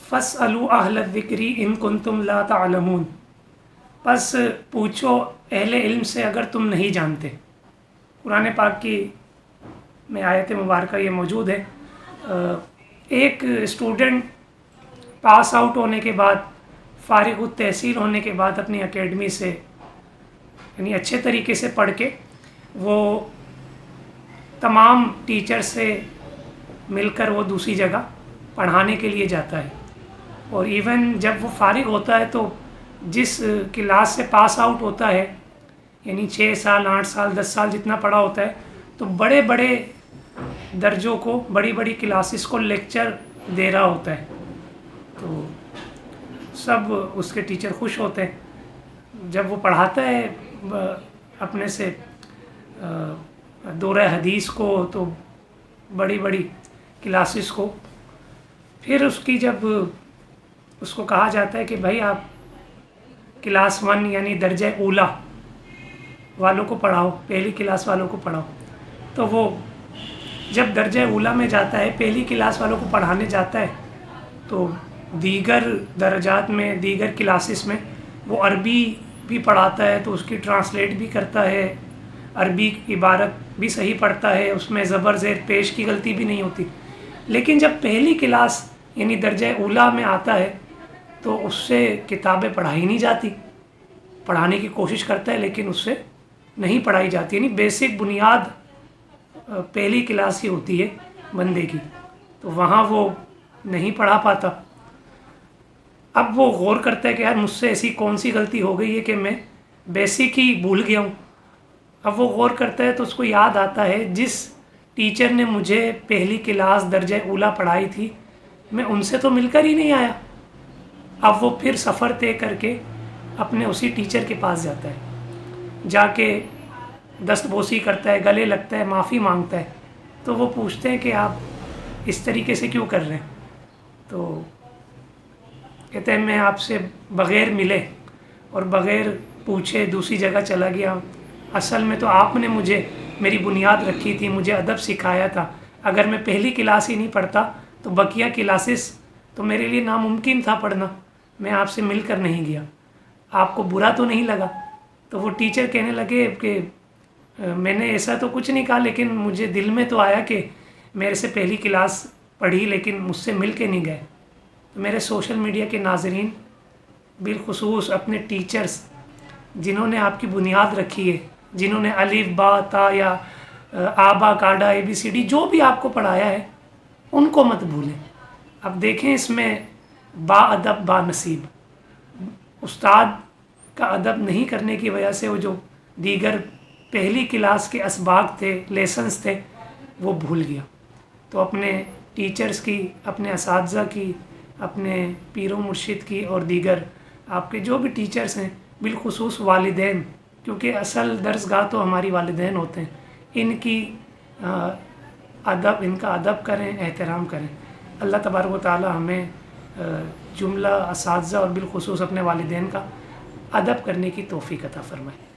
فَاسْأَلُوا أَهْلَ الذِّكْرِ إِن كُنتُمْ لَا تَعْلَمُونَ، پس پوچھو اہل علم سے اگر تم نہیں جانتے۔ قرآن پاک کی میں آیت مبارکہ یہ موجود ہے۔ ایک اسٹوڈنٹ پاس آؤٹ ہونے کے بعد، فارغ التحصیل ہونے کے بعد اپنی اکیڈمی سے یعنی اچھے طریقے سے پڑھ کے وہ تمام ٹیچر سے مل کر وہ دوسری جگہ پڑھانے کے لیے جاتا ہے، اور ایون جب وہ فارغ ہوتا ہے تو جس کلاس سے پاس آؤٹ ہوتا ہے، یعنی 6 سال 8 سال 10 سال جتنا پڑھا ہوتا ہے، تو بڑے بڑے درجوں کو، بڑی بڑی کلاسز کو لیکچر دے رہا ہوتا ہے، تو سب اس کے ٹیچر خوش ہوتے ہیں۔ جب وہ پڑھاتا ہے اپنے سے دورہ حدیث کو، تو بڑی بڑی کلاسز کو، پھر اس کی جب اس کو کہا جاتا ہے کہ بھائی آپ کلاس 1 یعنی درجہ اولا والوں کو پڑھاؤ، پہلی کلاس والوں کو پڑھاؤ، تو وہ جب درجہ اولا میں جاتا ہے، پہلی کلاس والوں کو پڑھانے جاتا ہے، تو دیگر درجات میں، دیگر کلاسز میں وہ عربی بھی پڑھاتا ہے، تو اس کی ٹرانسلیٹ بھی کرتا ہے، عربی عبارت بھی صحیح پڑھتا ہے، اس میں زبر زیر پیش کی غلطی بھی نہیں ہوتی، لیکن جب پہلی کلاس یعنی درجہ اولا میں آتا ہے تو اس سے کتابیں پڑھائی نہیں جاتی، پڑھانے کی کوشش کرتا ہے لیکن اس سے نہیں پڑھائی جاتی، یعنی بیسک بنیاد پہلی کلاس ہی ہوتی ہے بندے کی، تو وہاں وہ نہیں پڑھا پاتا۔ اب وہ غور کرتا ہے کہ یار مجھ سے ایسی کون سی غلطی ہو گئی ہے کہ میں بیسک ہی بھول گیا ہوں۔ اب وہ غور کرتا ہے تو اس کو یاد آتا ہے جس ٹیچر نے مجھے پہلی کلاس درجہ اولا پڑھائی تھی، میں ان سے تو مل کر ہی نہیں آیا۔ اب وہ پھر سفر طے کر کے اپنے اسی ٹیچر کے پاس جاتا ہے، جا کے دست بوسی کرتا ہے، گلے لگتا ہے، معافی مانگتا ہے، تو وہ پوچھتے ہیں کہ آپ اس طریقے سے کیوں کر رہے ہیں؟ تو کہتے ہیں میں آپ سے بغیر ملے اور بغیر پوچھے دوسری جگہ چلا گیا، اصل میں تو آپ نے مجھے میری بنیاد رکھی تھی، مجھے ادب سکھایا تھا، اگر میں پہلی کلاس ہی نہیں پڑھتا تو بقیہ کلاسز تو میرے لیے ناممکن تھا پڑھنا، میں آپ سے مل کر نہیں گیا، آپ کو برا تو نہیں لگا؟ تو وہ ٹیچر کہنے لگے کہ میں نے ایسا تو کچھ نہیں کہا، لیکن مجھے دل میں تو آیا کہ میرے سے پہلی کلاس پڑھی لیکن مجھ سے مل کے نہیں گئے۔ تو میرے سوشل میڈیا کے ناظرین، بالخصوص اپنے ٹیچرز جنہوں نے آپ کی بنیاد رکھی ہے، جنہوں نے الف با تا یا آبا کاڈا اے بی سی ڈی جو بھی آپ کو پڑھایا ہے، ان کو مت بھولیں۔ اب دیکھیں اس میں با ادب با نصیب، استاد کا ادب نہیں کرنے کی وجہ سے وہ جو دیگر پہلی کلاس کے اسباق تھے، لیسنز تھے، وہ بھول گیا۔ تو اپنے ٹیچرز کی، اپنے اساتذہ کی، اپنے پیر و مرشد کی اور دیگر آپ کے جو بھی ٹیچرز ہیں، بالخصوص والدین، کیونکہ اصل درس گاہ تو ہماری والدین ہوتے ہیں، ان کی ان کا ادب کریں، احترام کریں۔ اللہ تبارک و تعالی ہمیں جملہ اساتذہ اور بالخصوص اپنے والدین کا ادب کرنے کی توفیق عطا فرمائے۔